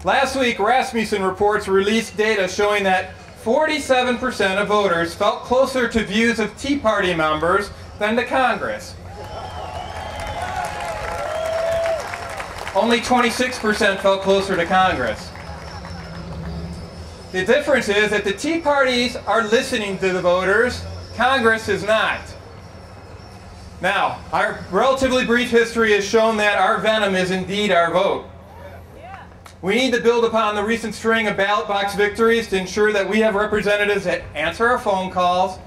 Last week, Rasmussen reports released data showing that 47% of voters felt closer to views of Tea Party members than to Congress. Only 26% felt closer to Congress. The difference is that the Tea Parties are listening to the voters, Congress is not. Now, our relatively brief history has shown that our venom is indeed our vote. We need to build upon the recent string of ballot box victories to ensure that we have representatives that answer our phone calls,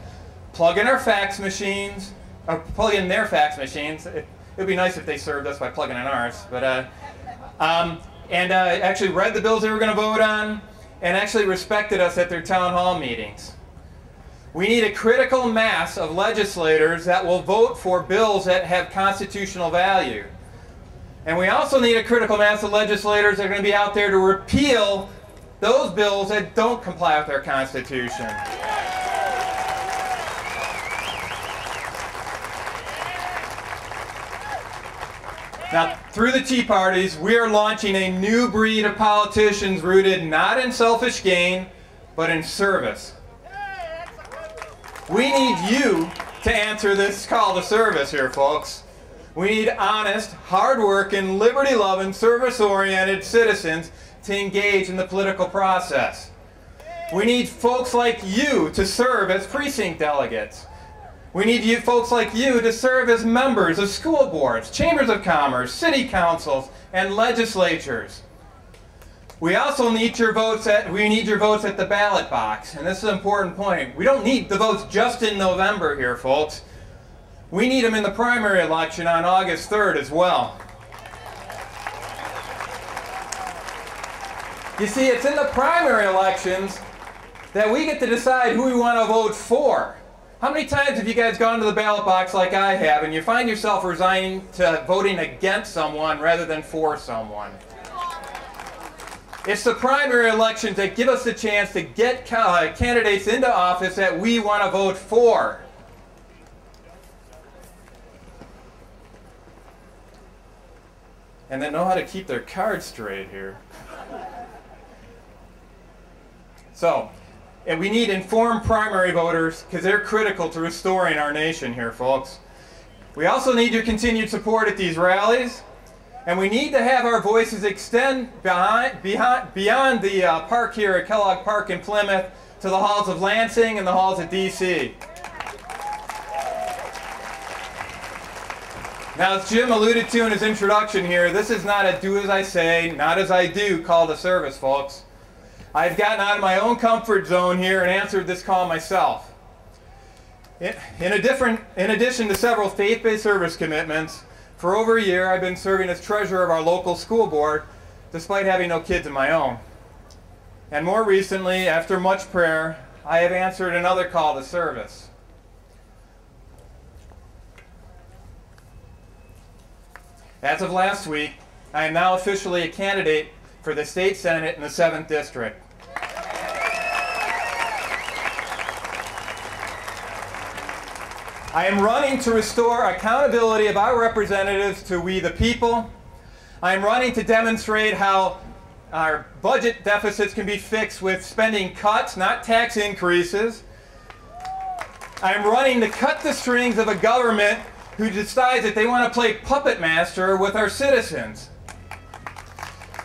plug in our fax machines, or plug in their fax machines. It would be nice if they served us by plugging in ours, but actually read the bills they were going to vote on, and actually respected us at their town hall meetings. We need a critical mass of legislators that will vote for bills that have constitutional value. And we also need a critical mass of legislators that are going to be out there to repeal those bills that don't comply with our Constitution. Now, through the Tea Parties, we are launching a new breed of politicians rooted not in selfish gain, but in service. We need you to answer this call to service here, folks. We need honest, hard-working, liberty-loving, service-oriented citizens to engage in the political process. We need folks like you to serve as precinct delegates. We need you folks like you to serve as members of school boards, chambers of commerce, city councils, and legislatures. We also need your votes at the ballot box, and this is an important point. We don't need the votes just in November here, folks. We need them in the primary election on August 3rd as well. You see, it's in the primary elections that we get to decide who we want to vote for. How many times have you guys gone to the ballot box like I have and you find yourself resigning to voting against someone rather than for someone? It's the primary elections that give us the chance to get candidates into office that we want to vote for. And they know how to keep their cards straight here. So, and we need informed primary voters because they're critical to restoring our nation here, folks. We also need your continued support at these rallies, and we need to have our voices extend beyond the park here at Kellogg Park in Plymouth to the halls of Lansing and the halls of D.C. Now, as Jim alluded to in his introduction here, this is not a do as I say, not as I do call to service, folks. I've gotten out of my own comfort zone here and answered this call myself. In addition to several faith-based service commitments, for over a year I've been serving as treasurer of our local school board, despite having no kids of my own. And more recently, after much prayer, I have answered another call to service. As of last week, I am now officially a candidate for the state senate in the 7th district. I am running to restore accountability of our representatives to we the people. I am running to demonstrate how our budget deficits can be fixed with spending cuts, not tax increases. I am running to cut the strings of a government who decides that they want to play puppet master with our citizens.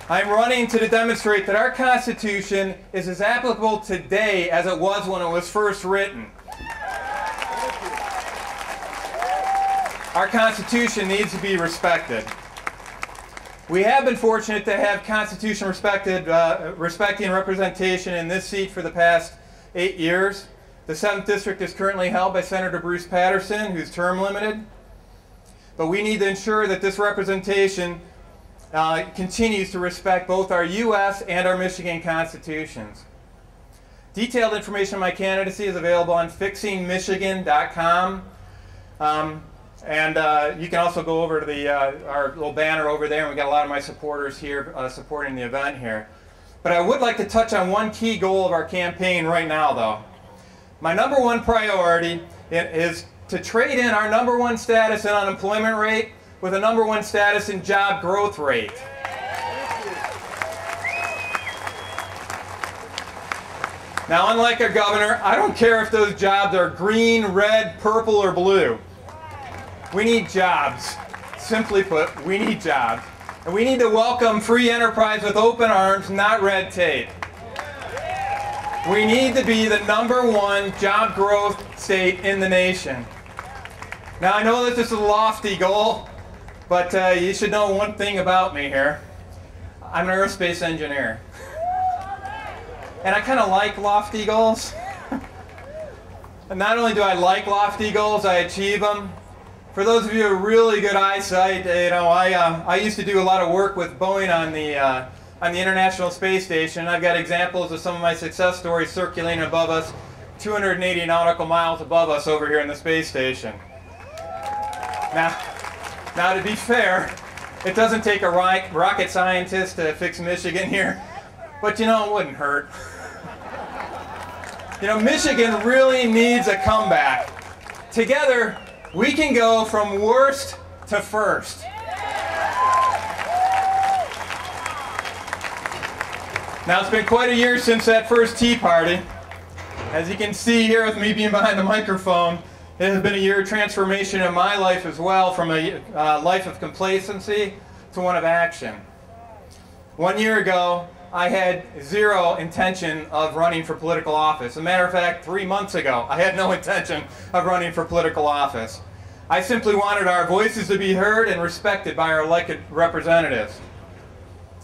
I'm running to demonstrate that our Constitution is as applicable today as it was when it was first written. Our Constitution needs to be respected. We have been fortunate to have Constitution respecting representation in this seat for the past 8 years. The 7th District is currently held by Senator Bruce Patterson, who's term limited. But we need to ensure that this representation continues to respect both our U.S. and our Michigan constitutions. Detailed information on my candidacy is available on fixingmichigan.com. You can also go over to our little banner over there, and we've got a lot of my supporters here supporting the event here. But I would like to touch on one key goal of our campaign right now, though. My number one priority is to trade in our number one status in unemployment rate with a number one status in job growth rate. Now, unlike our governor, I don't care if those jobs are green, red, purple, or blue. We need jobs. Simply put, we need jobs. And we need to welcome free enterprise with open arms, not red tape. We need to be the #1 job growth state in the nation. Now, I know that this is a lofty goal, but you should know one thing about me here. I'm an aerospace engineer. And I kind of like lofty goals. And not only do I like lofty goals, I achieve them. For those of you with really good eyesight, I used to do a lot of work with Boeing on the International Space Station. I've got examples of some of my success stories circulating above us, 280 nautical miles above us over here in the space station. Now to be fair, it doesn't take a rocket scientist to fix Michigan here, but it wouldn't hurt. Michigan really needs a comeback. Together, we can go from worst to first. Now, it's been quite a year since that first Tea Party. As you can see here with me being behind the microphone, it has been a year of transformation in my life as well, from a life of complacency to one of action. 1 year ago, I had zero intention of running for political office. As a matter of fact, 3 months ago, I had no intention of running for political office. I simply wanted our voices to be heard and respected by our elected representatives.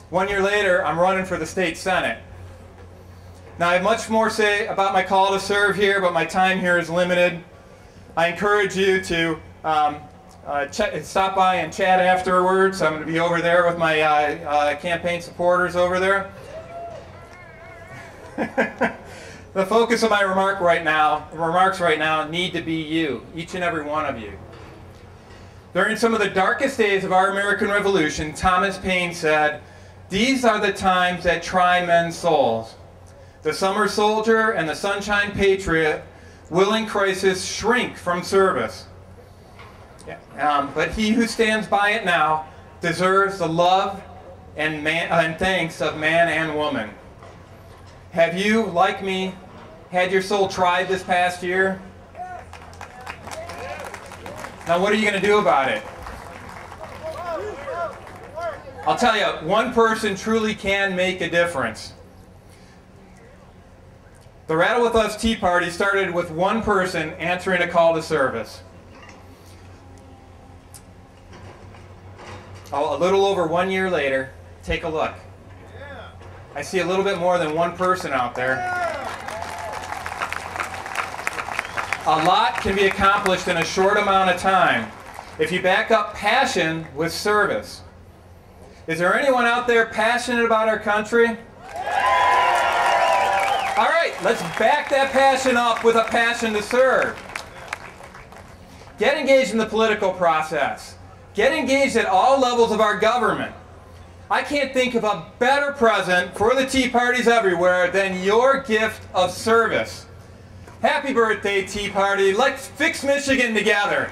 1 year later, I'm running for the state senate. Now, I have much more to say about my call to serve here, but my time here is limited. I encourage you to stop by and chat afterwards. I'm going to be over there with my campaign supporters over there. The focus of my remarks right now need to be you, each and every one of you. During some of the darkest days of our American Revolution, Thomas Paine said, "These are the times that try men's souls. The summer soldier and the sunshine patriot will in crisis shrink from service. But he who stands by it now deserves the love and thanks of man and woman." Have you, like me, had your soul tried this past year? Now, what are you going to do about it? I'll tell you, one person truly can make a difference. The Rattle With Us Tea Party started with one person answering a call to service. Oh, a little over 1 year later, take a look. I see a little bit more than one person out there. A lot can be accomplished in a short amount of time if you back up passion with service. Is there anyone out there passionate about our country? All right, let's back that passion up with a passion to serve. Get engaged in the political process. Get engaged at all levels of our government. I can't think of a better present for the Tea Parties everywhere than your gift of service. Happy birthday, Tea Party. Let's fix Michigan together.